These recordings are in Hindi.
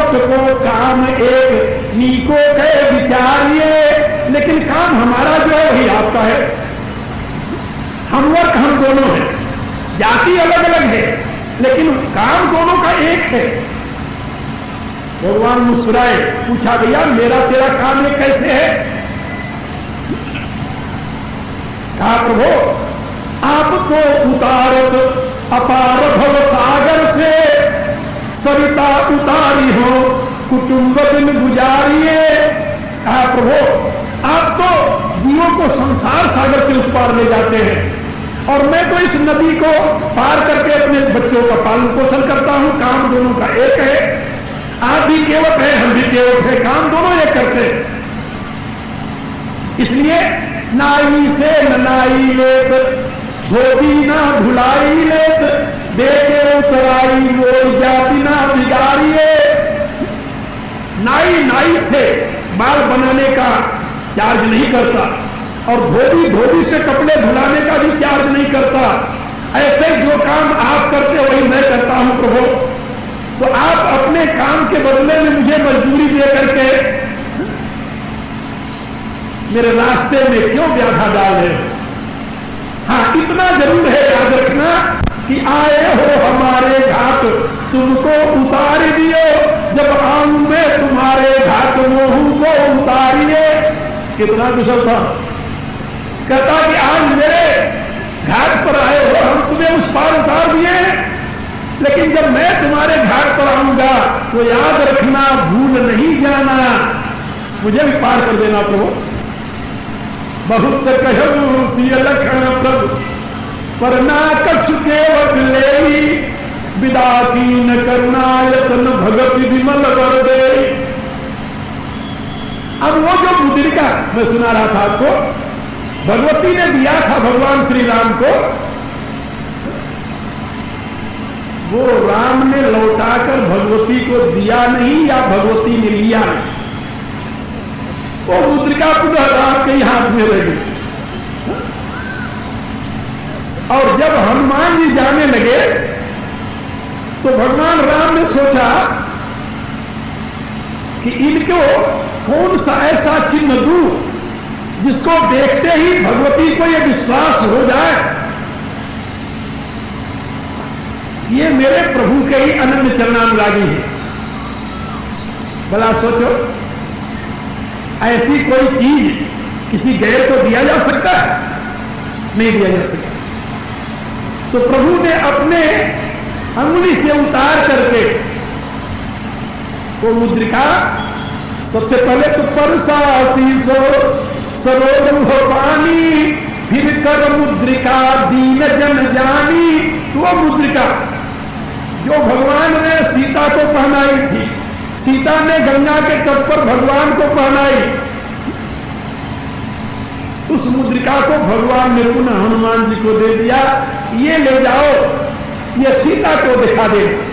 लोक को काम एक नीको के विचारिए, लेकिन काम हमारा जो है वही आपका है। हम वर्ग हम दोनों हैं, जाति अलग अलग है, लेकिन काम दोनों का एक है। भगवान मुस्कुराए, पूछा भैया मेरा तेरा काम एक कैसे है? कहा प्रभु आप तो उतारत अपार भव सागर से, सरिता उतारी हो कुटुंब दिन गुजारिए। कहा प्रभु आप तो जीवों को संसार सागर से उस पार ले जाते हैं, और मैं तो इस नदी को पार करके अपने बच्चों का पालन पोषण करता हूं। काम दोनों का एक है, आप भी केवट है, हम भी केवट है, काम दोनों एक करते हैं। इसलिए नाई से न नाई लेत, धोबी ना धुलाई लेत, देके उतराई मोर जाति ना बिगाड़िए। नाई नाई से बाल बनाने का चार्ज नहीं करता, और धोबी धोबी से कपड़े धुलाने का भी चार्ज नहीं करता। ऐसे जो काम आप करते वही मैं करता हूं प्रभु। तो आप अपने काम के बदले में मुझे मजदूरी दे करके मेरे रास्ते में क्यों बाधा डाल रहे हो? हाँ इतना जरूर है याद रखना कि आए हो हमारे घाट तुमको उतार दियो, जब आऊं मैं तुम्हारे घाट मोहू को उतारिए। कितना कुशल था। कहता कि आज मेरे घाट पर आए हो, हम तुम्हें उस पार उतार दिए, लेकिन जब मैं तुम्हारे घाट पर आऊंगा तो याद रखना, भूल नहीं जाना, मुझे भी पार कर देना प्रभु। बहुत कहूं सिय लखन प्रभु, पर ना कछु केवट लेई, विदा कीन करुणायतन भगति विमल वर दे। अब वो जो मुद्रिका मैं सुना रहा था आपको, भगवती ने दिया था भगवान श्री राम को, वो राम ने लौटाकर भगवती को दिया नहीं या भगवती ने लिया नहीं, वो मुद्रिका पुनः राम के हाथ में रह गई। और जब हनुमान जी जाने लगे तो भगवान राम ने सोचा कि इनको कौन सा ऐसा चिन्ह दूं जिसको देखते ही भगवती को यह विश्वास हो जाए ये मेरे प्रभु के ही अनन्य चरणानुरागी है। भला सोचो, ऐसी कोई चीज किसी गैर को दिया जा सकता है? नहीं दिया जा सकता। तो प्रभु ने अपने अंगुली से उतार करके वो मुद्रिका, सबसे पहले तो परसा शीशो सरोरुह पानी, फिर कर मुद्रिका दीन जन जानी। तो वो मुद्रिका जो भगवान ने सीता को पहनाई थी, सीता ने गंगा के तट पर भगवान को पहनाई, उस मुद्रिका को भगवान ने पुनः हनुमान जी को दे दिया। ये ले जाओ, ये सीता को दिखा देना,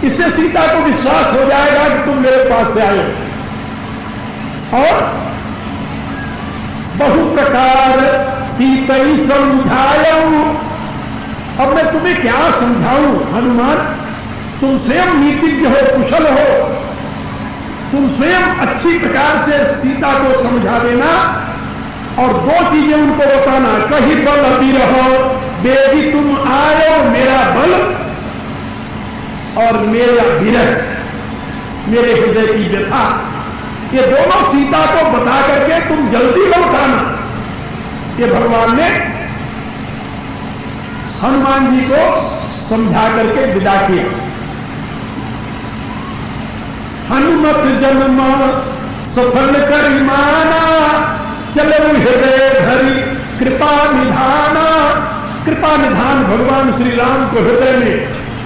इससे सीता को विश्वास हो जाएगा कि तुम मेरे पास से आए। और बहु प्रकार सीतई समझाऊं, अब मैं तुम्हें क्या समझाऊं हनुमान, तुम स्वयं नीतिज्ञ हो, कुशल हो, तुम स्वयं अच्छी प्रकार से सीता को समझा देना। और दो चीजें उनको बताना, कहीं बल बिरहो बेगी तुम आयो, मेरा बल और मेरा विरह, मेरे हृदय की व्यथा, ये दोनों सीता को बता करके तुम जल्दी लौट आना। ये भगवान ने हनुमान जी को समझा करके विदा किया। हनुमत जन्म सफल कर माना, चलो हृदय धरि कृपा निधाना। कृपा निधान भगवान श्री राम को हृदय में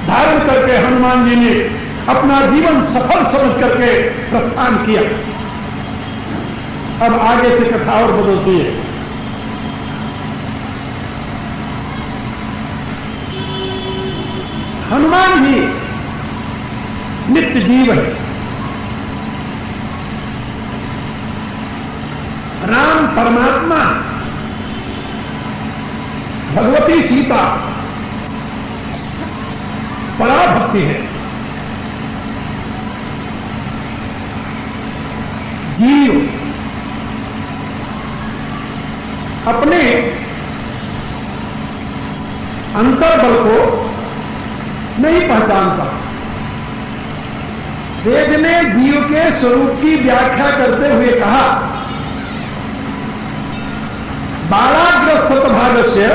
धारण करके हनुमान जी ने अपना जीवन सफल समझ करके प्रस्थान किया। अब आगे से कथा और बदलती है। हनुमान जी नित्य जीव है। राम परमात्मा, भगवती सीता पराभक्ति है। जीव अपने अंतर्बल को नहीं पहचानता। वेद ने जीव के स्वरूप की व्याख्या करते हुए कहा, बालाग्र शतभागस्य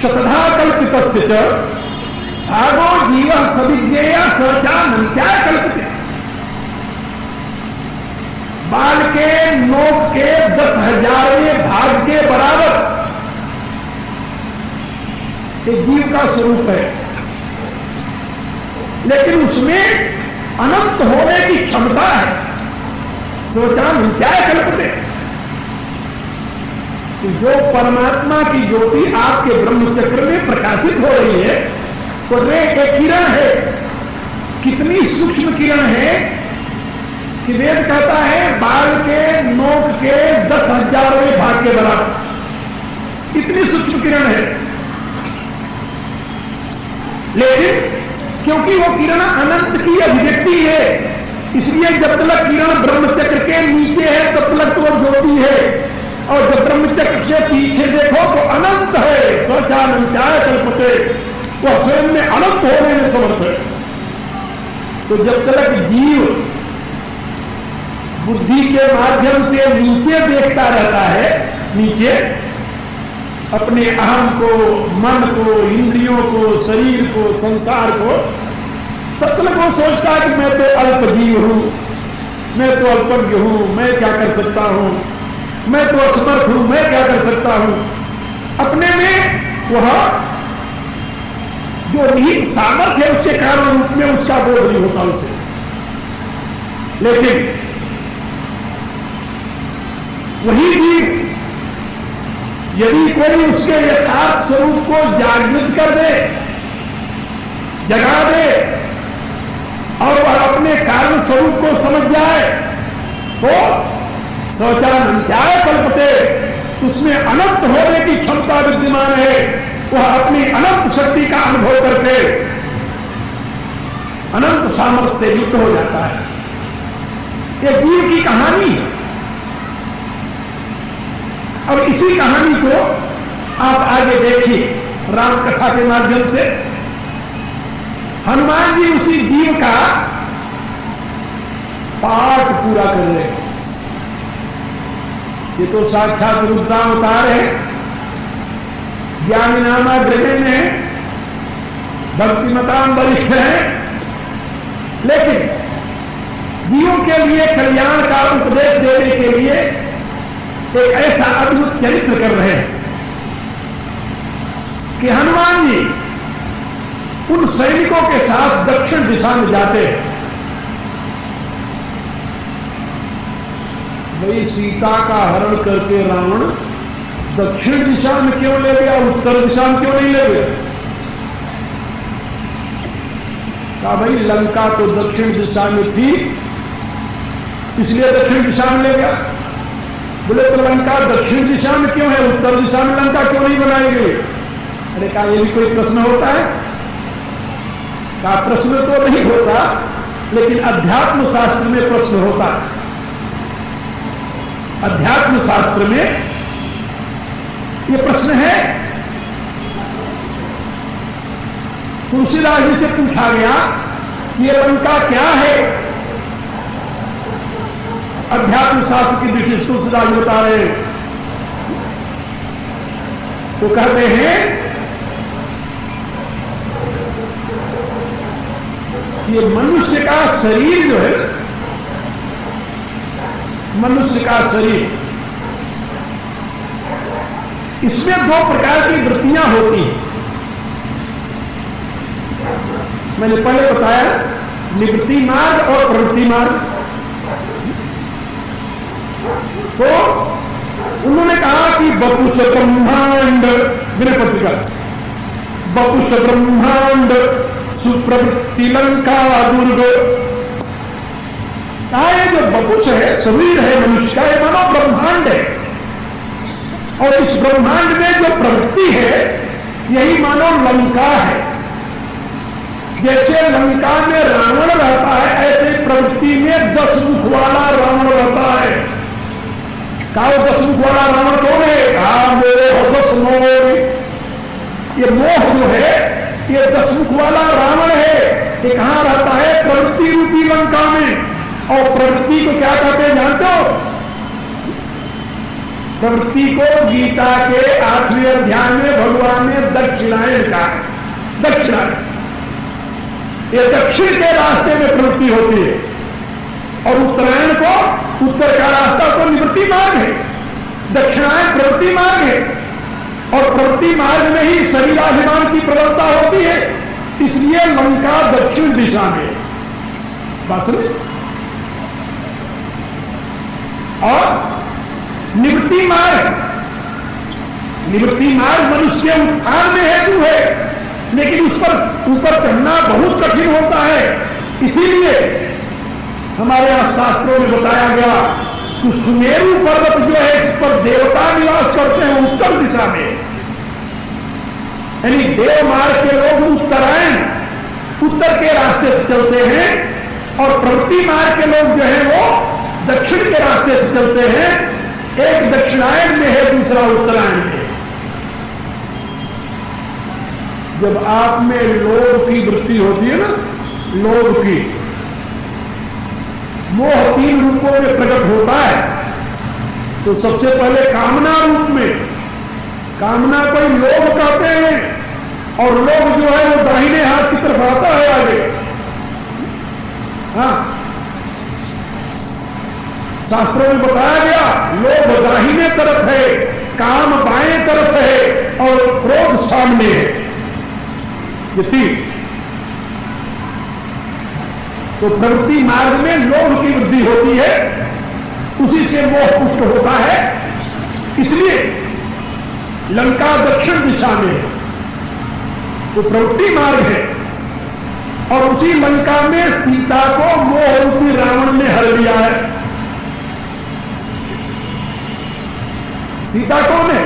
शतधा कल्पितस्य च भागो जीव सविज्ञेय सचानन्त्याय कल्पिते। बाल के नोक के 10,000वें भाग के बराबर ये जीव का स्वरूप है, लेकिन उसमें अनंत होने की क्षमता है। सचानन्त्याय कल्पिते। तो जो परमात्मा की ज्योति आपके ब्रह्मचक्र में प्रकाशित हो रही है, तो रे एक किरण है। कितनी सूक्ष्म किरण है कि वेद कहता है बाल के नोक के 10,000वें भाग के बराबर। इतनी सूक्ष्म किरण है, लेकिन क्योंकि वो किरण अनंत की अभिव्यक्ति है, इसलिए जब तक किरण ब्रह्मचक्र के नीचे है तब तक तो वो ज्योति है, और जब ब्रह्मचक्र से पीछे देखो तो अनंत है। सचानन्त्याय कल्पते। वह स्वयं में अनंत होने में समर्थ है। तो जब तक जीव बुद्धि के माध्यम से नीचे देखता रहता है, नीचे अपने अहम को, मन को, इंद्रियों को, शरीर को, संसार को, तब तक वो सोचता है कि मैं तो अल्प जीव हूं, मैं तो अल्पज्ञ हूं, मैं क्या कर सकता हूं, मैं तो असमर्थ हूं, मैं क्या कर सकता हूं। अपने में वह जो निहित सामर्थ्य है उसके कारण रूप में उसका बोध नहीं होता उसे। लेकिन वही जीव यदि कोई उसके यथार्थ स्वरूप को जागृत कर दे, जगा दे, और वह अपने कारण स्वरूप को समझ जाए, तो सचानन्त्याय कल्पते। उसमें अनंत होने की क्षमता विद्यमान है। वह अपनी अनंत शक्ति का अनुभव करके अनंत सामर्थ्य से युक्त हो जाता है। यह जीव की कहानी है। अब इसी कहानी को आप आगे देखिए राम कथा के माध्यम से। हनुमान जी उसी जीव का पाठ पूरा कर रहे हैं। ये तो साक्षात रुद्रावतार है, ज्ञानी नामाग्रगण्य है, भक्तिमताम वरिष्ठ है, लेकिन जीवों के लिए कल्याण का उपदेश देने के लिए एक ऐसा अद्भुत चरित्र कर रहे हैं कि हनुमान जी उन सैनिकों के साथ दक्षिण दिशा में जाते हैं। भाई सीता का हरण करके रावण दक्षिण दिशा में क्यों ले गया, उत्तर दिशा में क्यों नहीं ले गया? कहा भाई लंका तो दक्षिण दिशा में थी, इसलिए दक्षिण दिशा में ले गया। बोले तो लंका दक्षिण दिशा में क्यों है, उत्तर दिशा में लंका क्यों नहीं बनाई गई? अरे कहा ये भी कोई प्रश्न होता है? कहा प्रश्न तो नहीं होता, लेकिन अध्यात्म शास्त्र में प्रश्न होता है। अध्यात्म शास्त्र में यह प्रश्न है। तुलसीदास जी से पूछा गया कि यह लंका क्या है? अध्यात्म शास्त्र की दृष्टि से तुलसीदास जी बता रहे हैं। तो कहते हैं ये मनुष्य का शरीर जो है, मनुष्य का शरीर, इसमें दो प्रकार की वृत्तियां होती हैं। मैंने पहले बताया निवृत्ति मार्ग और प्रवृत्ति मार्ग। तो उन्होंने कहा कि बपुष ब्रह्मांड, विनय पत्रिका, बपुष ब्रह्मांड सुप्रवृत्ति लंका दुर्ग। कहा ये जो बपुष है, शरीर है मनुष्य का, ये मानो ब्रह्मांड है, और इस ब्रह्मांड में जो प्रवृत्ति है यही मानो लंका है। जैसे लंका में रावण रहता है, ऐसे प्रवृत्ति में 10 मुख वाला रावण रहता है। कहा 10 मुख वाला रावण कौन है? कहा मोह 10 मोह। ये मोह जो है ये 10 मुख वाला रावण है। ये कहां रहता है? प्रवृत्ति रूपी लंका में। और प्रवृत्ति को क्या कहते हैं जानते हो? प्रवृत्ति को गीता के 8वें अध्याय में भगवान ने दक्षिणायन कहा है। दक्षिणायन, ये दक्षिण के रास्ते में प्रवृत्ति होती है। और उत्तरायण को, उत्तर का रास्ता तो निवृत्ति मार्ग है, दक्षिणायन प्रवृत्ति मार्ग है। और प्रवृत्ति मार्ग में ही शरीराभिमान की प्रबलता होती है, इसलिए लंका दक्षिण दिशा में है। बात समझे? और निवृत्ति मार्ग, निवृत्ति मार्ग मनुष्य के उत्थान में हेतु है, लेकिन उस पर ऊपर चढ़ना बहुत कठिन होता है। इसीलिए हमारे यहां शास्त्रों में बताया गया कि सुमेरु पर्वत जो है इस पर देवता निवास करते हैं, उत्तर दिशा में। यानी देव मार्ग के लोग उत्तरायण, उत्तर के रास्ते से चलते हैं, और प्रवृत्ति मार्ग के लोग जो है वो दक्षिण के रास्ते से चलते हैं। एक दक्षिणायन में है, दूसरा उत्तरायण में है। जब आप में लोभ की वृत्ति होती है ना, लोभ की, मोह 3 रूपों में प्रकट होता है। तो सबसे पहले कामना रूप में, कामना कोई लोभ कहते हैं, और लोभ जो है वो दाहिने हाथ की तरफ आता है आगे। हाँ, शास्त्रों में बताया गया लोभ दाहिने तरफ है, काम बाएं तरफ है, और क्रोध सामने है। ये 3। तो प्रवृत्ति मार्ग में लोभ की वृद्धि होती है, उसी से मोह पुष्ट होता है। इसलिए लंका दक्षिण दिशा में है, तो प्रवृत्ति मार्ग है। और उसी लंका में सीता को मोह रूपी रावण ने हर लिया है। सीता कौन है?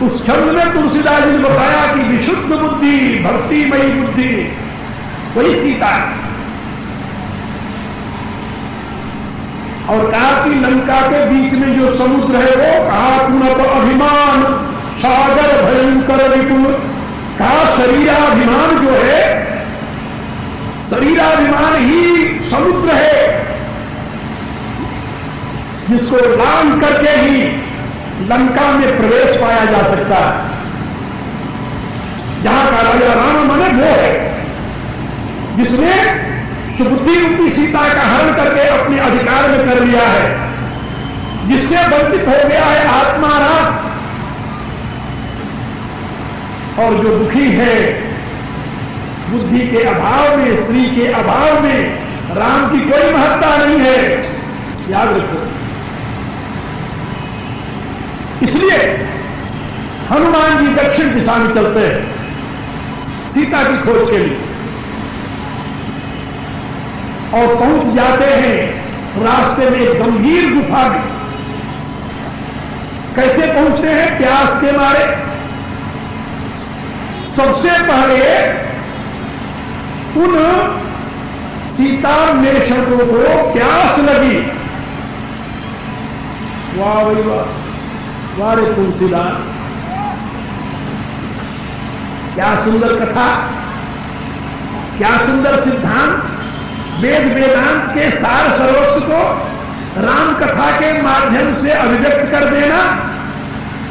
उस छंद में तुलसीदास जी ने बताया कि विशुद्ध बुद्धि, भक्तिमयी बुद्धि, वही सीता है। और कहा कि लंका के बीच में जो समुद्र है वो, कहा कुणप अभिमान सागर भयंकर विपुल। कहा शरीराभिमान जो है, शरीराभिमान ही समुद्र है, जिसको लांघ करके ही लंका में प्रवेश पाया जा सकता है। जहां का राजा राम माने वो है जिसने सुबुद्धि रूपी सीता का हरण करके अपने अधिकार में कर लिया है, जिससे वंचित हो गया है आत्मा राम। और जो दुखी है बुद्धि के अभाव में, स्त्री के अभाव में, राम की कोई महत्ता नहीं है, याद रखो। इसलिए हनुमान जी दक्षिण दिशा में चलते हैं सीता की खोज के लिए, और पहुंच जाते हैं रास्ते में एक गंभीर गुफा में। कैसे पहुंचते हैं? प्यास के मारे। सबसे पहले उन सीता नेषकों को प्यास लगी। वाह भाई वाह, वारे तुलसीदास, क्या सुंदर कथा, क्या सुंदर सिद्धांत। वेद वेदांत के सार सर्वस्व को राम कथा के माध्यम से अभिव्यक्त कर देना,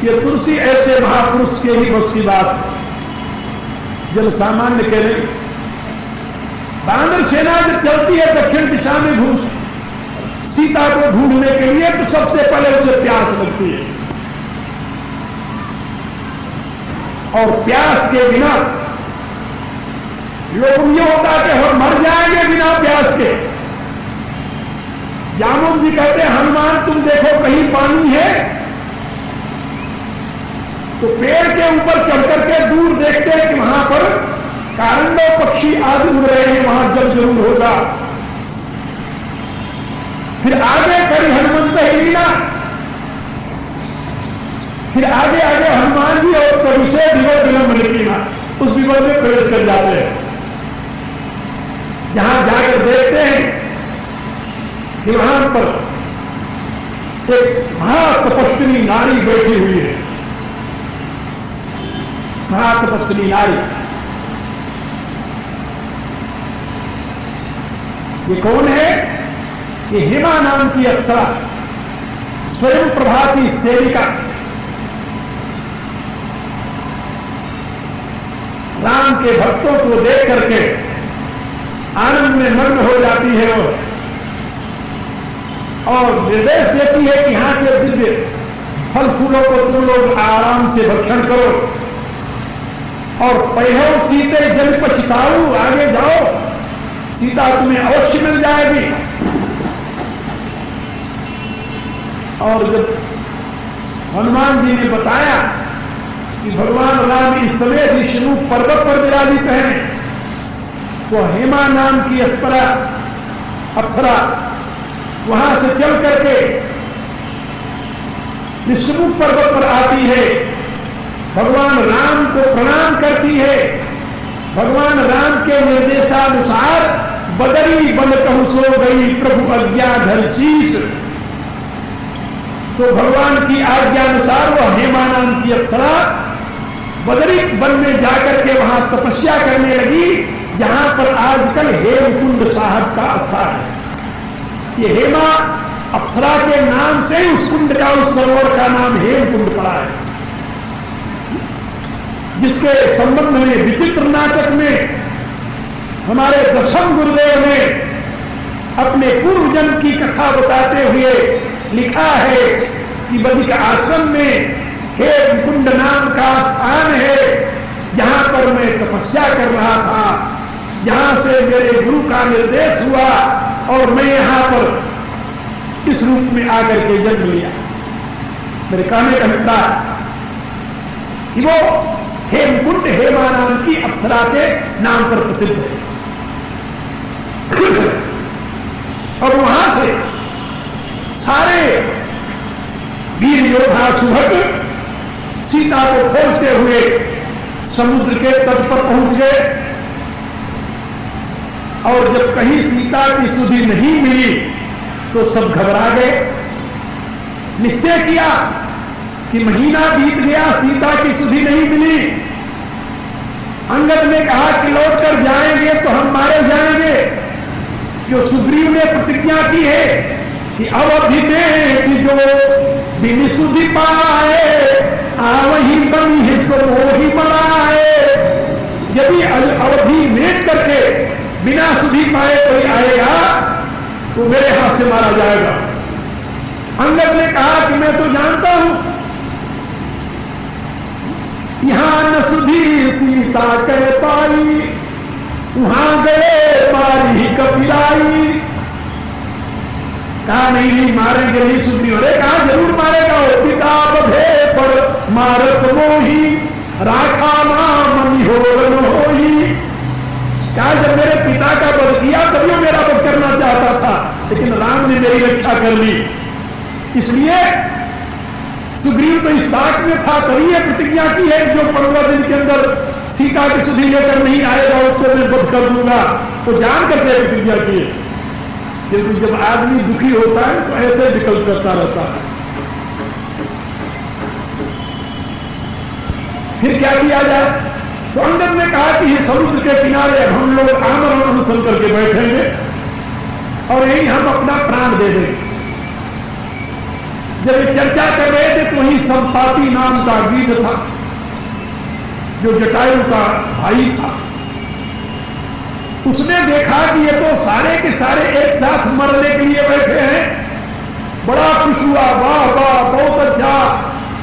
ये तुलसी ऐसे महापुरुष के ही बस की बात है, जब सामान्य के नहीं। बानर सेना जब चलती है दक्षिण दिशा में घुस सीता को ढूंढने के लिए, तो सबसे पहले उसे प्यास लगती है। और प्यास के बिना लोग ये होता है कि हम मर जाएंगे बिना प्यास के। जामुन जी कहते हैं हनुमान तुम देखो कहीं पानी है, तो पेड़ के ऊपर चढ़ करके दूर देखते हैं कि वहां पर कारंडो पक्षी आदि उड़ रहे हैं, वहां जल जरूर होगा। फिर आगे करी हनुमंत ही लीला, फिर आगे आगे हनुमान जी और तभी से विवर विलंब निकलीना, उस विवर में प्रवेश कर जाते हैं। जहां जाकर देखते हैं कि वहां पर एक महातपस्विनी नारी बैठी हुई है, महातपस्विनी नारी। ये कौन है? ये हेमा नाम की अप्सरा, स्वयं प्रभा की सेविका। राम के भक्तों को देख करके आनंद में मग्न हो जाती है वो, और निर्देश देती है कि यहाँ के दिव्य फल फूलों को तुम लोग आराम से भक्षण करो, और पहो सीते जल पछताऊ, आगे जाओ, सीता तुम्हें अवश्य मिल जाएगी। और जब हनुमान जी ने बताया कि भगवान राम इस समय ऋषिमुख पर्वत पर विराजित हैं, तो हेमा नाम की अप्सरा वहां से चल करके ऋषिमुख पर्वत पर आती है, भगवान राम को प्रणाम करती है, भगवान राम के निर्देशानुसार बदरी बन कहु सो गई प्रभु आज्ञाधर शीश। तो भगवान की आज्ञानुसार वह हेमा नाम की अप्सरा बदरी वन में जाकर के वहां तपस्या करने लगी, जहां पर आजकल हेमकुंड साहब का स्थान है। ये हेमा अप्सरा के नाम से उस कुंड का, उस सरोवर का नाम हेमकुंड पड़ा है, जिसके संबंध में विचित्र नाटक में हमारे दशम गुरुदेव ने अपने पूर्व जन्म की कथा बताते हुए लिखा है कि बदिक आश्रम में हेमकुंड नाम का स्थान है, जहां पर मैं तपस्या कर रहा था, जहां से मेरे गुरु का निर्देश हुआ और मैं यहां पर इस रूप में आकर के जन्म लिया। मेरे कहने का अभिप्राय कि वो हेमकुंड हेमा नाम की अप्सरा के नाम पर प्रसिद्ध है। और वहां से सारे वीर योद्धा सुभग सीता को खोजते हुए समुद्र के तट पर पहुंच गए, और जब कहीं सीता की सुधि नहीं मिली तो सब घबरा गए। निश्चय किया कि महीना बीत गया, सीता की सुधि नहीं मिली। अंगद ने कहा कि लौट कर जाएंगे तो हम मारे जाएंगे। जो सुग्रीव ने प्रतिज्ञा की है कि अवधि में जो बिन सुधि पाए आवही बनी है सो ही मराए। यदि अवधि मेट करके बिना सुधि पाए कोई आएगा तो मेरे हाथ से मारा जाएगा। अंगद ने कहा कि मैं तो जानता हूं यहां न सुधी सीता कह पाई, वहां गए मारी कपिराई। कहा नहीं मारेंगे नहीं सुग्रीव। अरे कहा जरूर मारेगा, वो पिता बधे पर मारत मोही राखा नाम निहोरन होही। कहा जब मेरे पिता का वध किया तभी वो मेरा वध करना चाहता था, लेकिन राम ने मेरी रक्षा कर ली। इसलिए सुग्रीव तो इस ताक में था, तभी ये प्रतिज्ञा की है जो 15 दिन के अंदर सीता की सुधि लेकर नहीं आएगा उसको मैं वध कर दूंगा। तो जान करके प्रतिज्ञा की है, क्योंकि जब आदमी दुखी होता है तो ऐसे विकल्प करता रहता है। फिर क्या किया जाए? तो अंगद ने कहा कि ये समुद्र के किनारे अब हम लोग आमरण अनशन करके बैठेंगे और यही हम अपना प्राण दे देंगे। जब ये चर्चा कर रहे थे तो वही संपाति नाम का गीध था, जो जटायु का भाई था। उसने देखा कि ये तो सारे के सारे एक साथ मरने के लिए बैठे हैं। बड़ा खुश हुआ, वाह वाह बहुत अच्छा,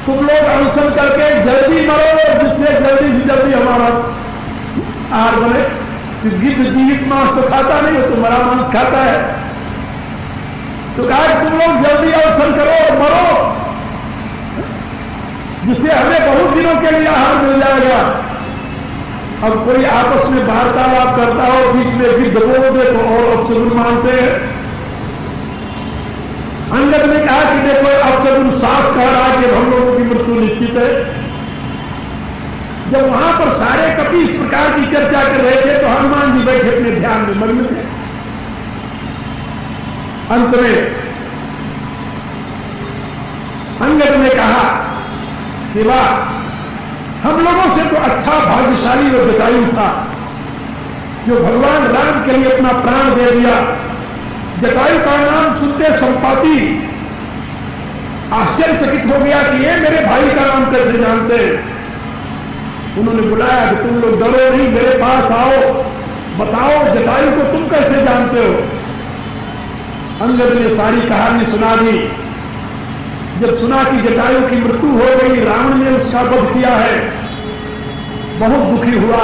तुम लोग अनशन करके जल्दी मरो जिससे जल्दी से जल्दी हमारा आहार बने। तो गिद्ध जीवित मांस तो खाता नहीं, वो तो मरा मांस खाता है। तो कहा तुम लोग जल्दी अनशन करो और मरो, जिससे हमें बहुत दिनों के लिए आहार मिल जाएगा। अब कोई आपस में वार्तालाप करता हो, बीच में गिद्ध बोल दे तो और अपशगुन मानते हैं। अंगद ने कहा कि देखो अपशगुन साफ कह रहा है कि हम लोगों की मृत्यु निश्चित है। जब वहां पर सारे कपि इस प्रकार की चर्चा कर रहे थे तो हनुमान जी बैठे अपने ध्यान में मग्न थे। अंत में अंगद ने कहा कि वाह, हम लोगों से तो अच्छा भाग्यशाली और जटायु था जो भगवान राम के लिए अपना प्राण दे दिया। जटायु का नाम सुनते संपाति आश्चर्यचकित हो गया कि ये मेरे भाई का नाम कैसे जानते हैं। उन्होंने बुलाया कि तुम लोग डरो नहीं, मेरे पास आओ, बताओ जटायु को तुम कैसे जानते हो। अंगद ने सारी कहानी सुना दी। जब सुना कि जटायु की मृत्यु हो गई, रावण ने उसका वध किया है, बहुत दुखी हुआ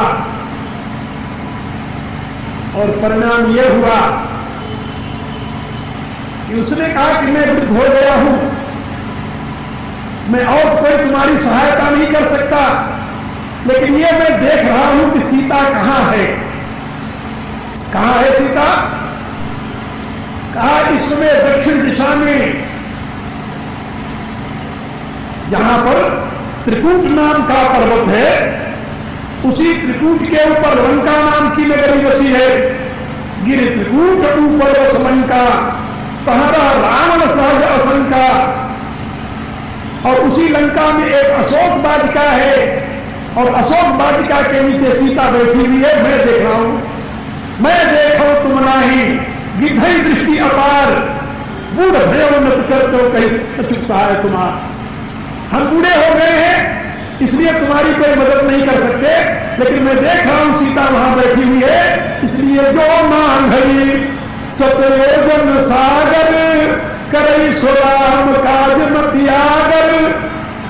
और परिणाम यह हुआ कि उसने कहा कि मैं वृद्ध हो गया हूं, मैं और कोई तुम्हारी सहायता नहीं कर सकता, लेकिन ये मैं देख रहा हूं कि सीता कहां है। कहां है सीता? कहा इस समय दक्षिण दिशा में जहां पर त्रिकूट नाम का पर्वत है, उसी त्रिकूट के ऊपर लंका नाम की नगरी बसी है। गिर त्रिकूट ऊपर वस लंका, तहरा रावण सहज असंका। और उसी लंका में एक अशोक वाटिका है और अशोक वाटिका के नीचे सीता बैठी हुई है। मैं देख रहा हूं, मैं देखो तुम नाही, गिद्धई दृष्टि अपार, बूढ़ भयो नत करते कहीं कछुक सहाय तुम्हारा। हम बूढ़े हो गए हैं इसलिए तुम्हारी कोई मदद नहीं कर सकते, लेकिन मैं देख रहा हूं सीता वहां बैठी हुई है, इसलिए जो मांगई सतयोजन सागर करई सोराम काज मतियागर।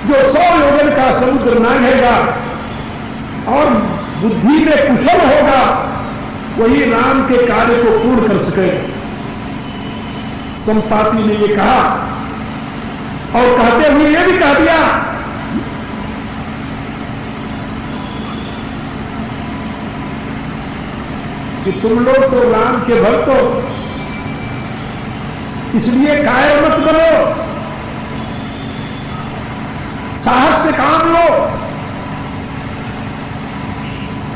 जो 100 योजन का समुद्र नांगेगा और बुद्धि में कुशल होगा, वही राम के कार्य को पूर्ण कर सकेगा। संपाति ने ये कहा और कहते हुए ये भी कह दिया कि तुम लोग तो राम के भक्त हो, इसलिए कायर मत बनो, साहस से काम लो।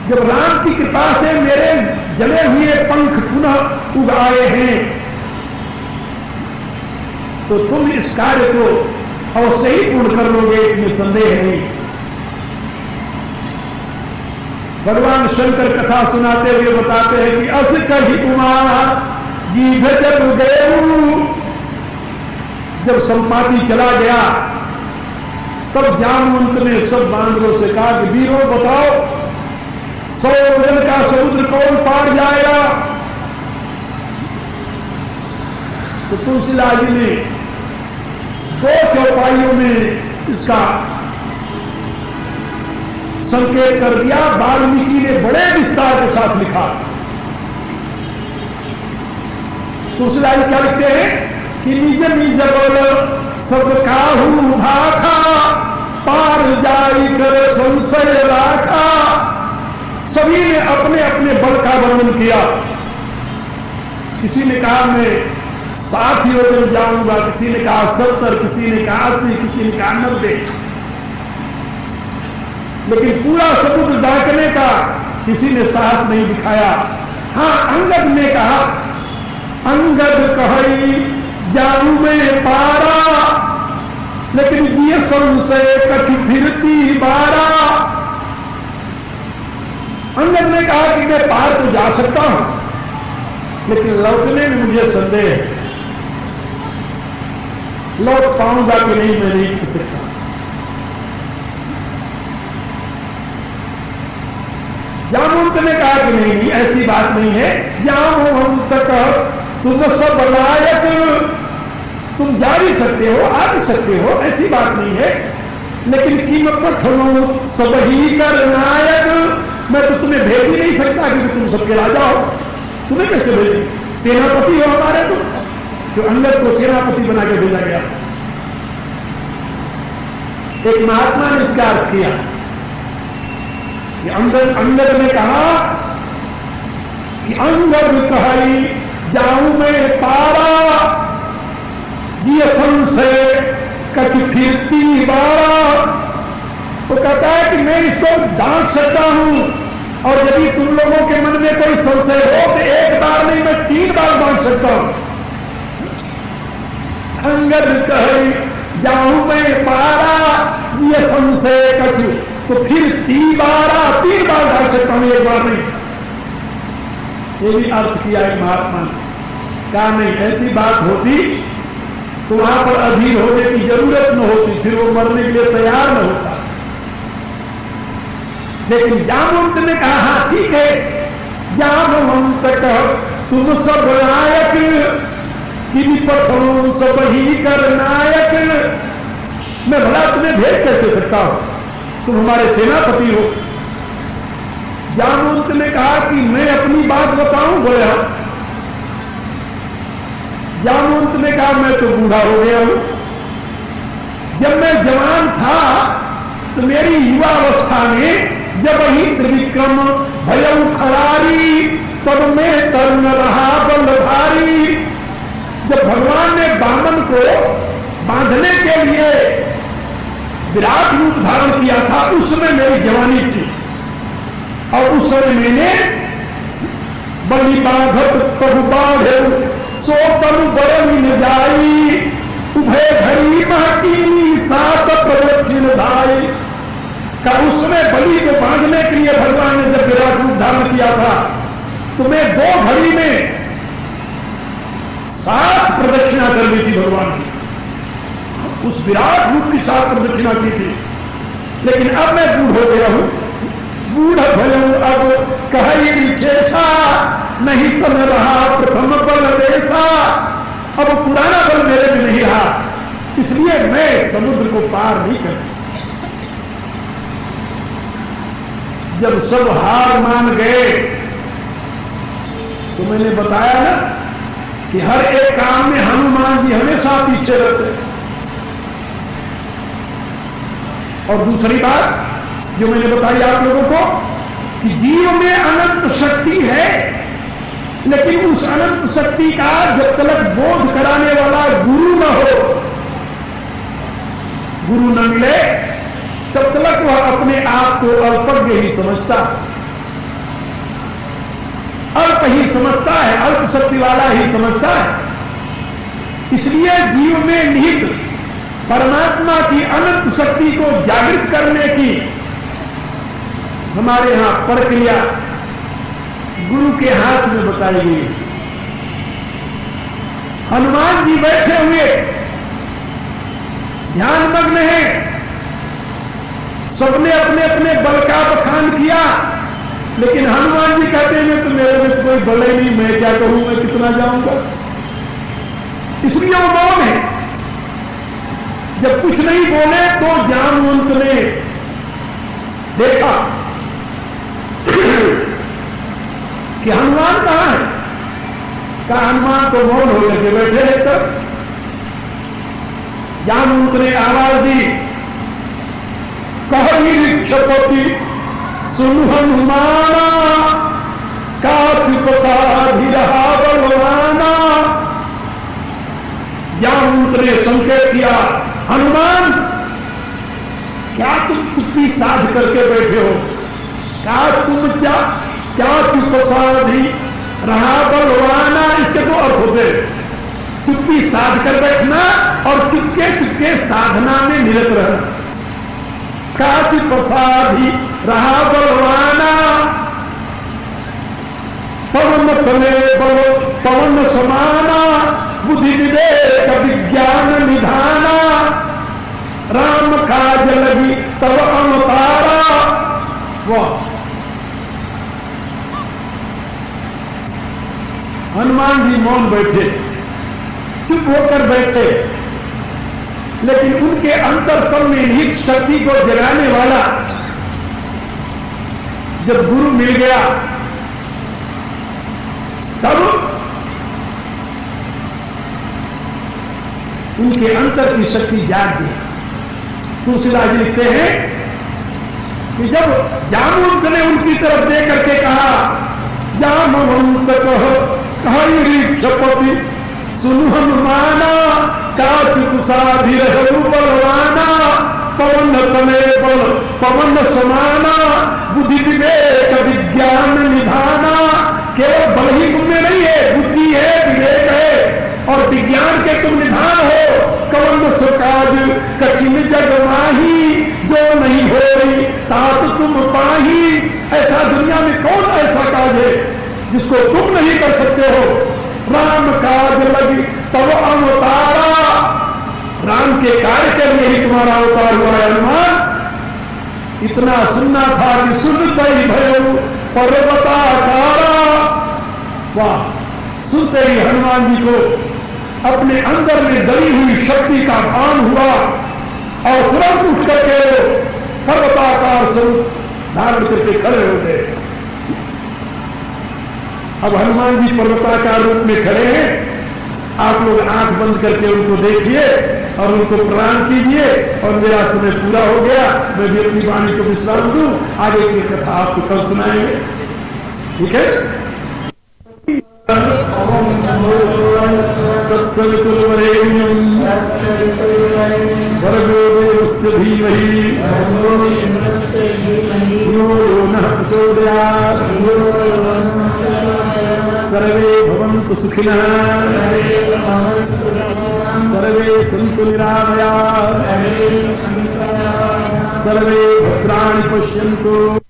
जब राम की कृपा से मेरे जले हुए पंख पुनः उग आए हैं तो तुम इस कार्य को अवश्य ही पूर्ण कर लोगे, इसमें संदेह नहीं। भगवान शंकर कथा सुनाते हुए बताते हैं कि अस कही उमा गीध जब गए। जब संपाति चला गया तब जामवंत ने सब बांदरों से कहा कि वीरों बताओ 100 योजन का समुद्र कौन पार जाएगा। तो तुलसीदास जी ने 2 चौपाइयों में इसका संकेत कर दिया। वाल्मीकि ने बड़े विस्तार के साथ लिखा। तुलसीदास जी क्या लिखते हैं कि निज निज बल सब काहू भाखा, पार जाई कर संशय राखा। सभी ने अपने अपने बल का वर्णन किया। किसी ने कहा मैं 60 योजन जाऊंगा, किसी ने कहा 70, किसी ने कहा 80, किसी ने कहा 90, लेकिन पूरा समुद्र ढांकने का किसी ने साहस नहीं दिखाया। हाँ, अंगद ने कहा, अंगद कही जाऊं मैं पारा, लेकिन जिये संशय कछु फिरती बारा। अंगद ने कहा कि मैं पार तो जा सकता हूं, लेकिन लौटने में मुझे संदेह है, लौट पाऊंगा कि नहीं मैं नहीं कह सकता। जामवंत ने कहा कि नहीं नहीं ऐसी बात नहीं है, जामवंत तुम सब लायक, तुम जा भी सकते हो, आ भी सकते हो, ऐसी बात नहीं है, लेकिन कीमत पर ठनो सब ही कर नायक। मैं तो तुम्हें भेज ही नहीं सकता क्योंकि तुम सबके राजा हो, तुम्हें कैसे भेजेंगे? सेनापति हो हमारे तुम, जो अंगद को सेनापति बना के भेजा गया। एक महात्मा ने इसका अर्थ किया कि अंगद ने कहा कि अंगद कहाई जाऊं मैं पारा, जिय संशय कछ फिरती बारा। तो कहता है कि मैं इसको डांट सकता हूं, और यदि तुम लोगों के मन में कोई संशय हो तो एक बार नहीं मैं 3 बार डांट सकता हूं। अंगद कहे जाऊं मैं पारा ये संशय कछु, तो फिर 3 बार डांट सकता हूं, एक बार नहीं। ये भी अर्थ किया एक महात्मा ने, कहा नहीं ऐसी बात होती तो वहां पर अधीर होने की जरूरत न होती, फिर वो मरने के लिए तैयार न होता। लेकिन जामवंत ने कहा हाँ ठीक है, जामवंत कह तुम सब नायक कि निपटो सब ही कर नायक। मैं भला तुम्हें भेज कैसे सकता हूं, तुम हमारे सेनापति हो। जामवंत ने कहा कि मैं अपनी बात बताऊं, बोले हाँ। जामवंत ने कहा मैं तो बूढ़ा हो गया हूं, जब मैं जवान था तो मेरी युवा अवस्था में जब ही त्रिविक्रम भयउ खरारी, तब मैं तरुण रहा बलधारी। जब भगवान ने बामन को बांधने के लिए विराट रूप धारण किया था, उस समय मेरी जवानी थी, और उस समय मैंने बलि बाधत प्रभु बाढ़े सो तनु बरनी न जाई, उभय घड़ी महकीनी सात प्रदक्षिण धाई। का उस समय बलि को बांधने के लिए भगवान ने जब विराट रूप धारण किया था, तो मैं 2 घड़ी में 7 प्रदक्षिणा कर दी थी भगवान की, उस विराट रूप की 7 प्रदक्षिणा की थी। लेकिन अब मैं बूढ़ हो गया हूं, बूढ़ भयऊ अब कहे रिछेसा, नहीं तो न रहा प्रथम बल देसा। अब पुराना बल मेरे में नहीं रहा, इसलिए मैं समुद्र को पार नहीं कर सकता। जब सब हार मान गए तो मैंने बताया ना कि हर एक काम में हनुमान जी हमेशा पीछे रहते हैं। और दूसरी बात जो मैंने बताई आप लोगों को कि जीव में अनंत शक्ति है, लेकिन उस अनंत शक्ति का जब तक बोध कराने वाला गुरु न हो, गुरु न मिले, तब तक वह अपने आप को अल्पज्ञ ही समझता है, अल्प ही समझता है, अल्प शक्ति वाला ही समझता है। इसलिए जीव में निहित परमात्मा की अनंत शक्ति को जागृत करने की हमारे यहां प्रक्रिया गुरु के हाथ में बताई गई है। हनुमान जी बैठे हुए ध्यान मग्न हैं, सबने अपने अपने बल का बखान किया, लेकिन हनुमान जी कहते हैं मैं तो मेरे में तो कोई बल ही नहीं, मैं क्या कहूं, मैं कितना जाऊंगा। इसलिए वो मौन है। जब कुछ नहीं बोले तो जामवंत ने देखा कि हनुमान कहां है। कहा हनुमान तो मौन होकर के बैठे हैं। तब जामवंत ने आवाज दी, कही रिक्षपति सुन हनुमाना, काचुपसाधि रहा बलवाना। जामवंत ने संकेत किया, हनुमान क्या तुम चुप्पी साध करके बैठे हो, क्या तुम क्या चुपसाधि रहा बलवाना। इसके 2 अर्थ होते, चुप्पी साध कर बैठना और चुपके चुपके साधना में निरत रहना। काचि प्रसादी रहा बलवाना, पवन तले बल पवन समाना, बुद्धि विवेक विज्ञान निधाना। राम काज लगी तब अवतारा। वाह, हनुमान जी मौन बैठे, चुप होकर बैठे, लेकिन उनके अंतरतम में निहित शक्ति को जगाने वाला जब गुरु मिल गया, तब उनके अंतर की शक्ति जाग गई। तुलसीदास जी लिखते हैं कि जब जामवंत ने उनकी तरफ देख करके कहा, जामवंत कही रिक्षपति सुन हनुमाना, काचुपसाधि रहु बलवाना। पवन तले बल पवन समान तात तुम पाही। ऐसा दुनिया में कौन ऐसा काज है जिसको तुम नहीं कर सकते हो। राम काज लगी तब अवतारा, राम के कार्य के लिए ही तुम्हारा अवतार हुआ है हनुमान। इतना सुनना था कि सुनते ही भयो पर्वताकारा। वाह, सुनते ही हनुमान जी को अपने अंदर में दबी हुई शक्ति का भान हुआ और तुरंत उठ करके पर्वताकार स्वरूप धारण करके खड़े हो गए। अब हनुमान जी पर्वताकार रूप में खड़े हैं। आप लोग आंख बंद करके उनको देखिए और उनको प्रणाम कीजिए। और मेरा समय पूरा हो गया, मैं भी अपनी वाणी को विश्राम दूं। आगे की कथा आपको कल सुनाएंगे, ठीक है। तत्सवितुर्वरेण्यं भर्गो देवस्य धीमहि धियो यो नः प्रचोदयात्। सर्वे भवन्तु सुखिनः, सर्वे सन्तु निरामयाः, सर्वे भद्राणि पश्यन्तु।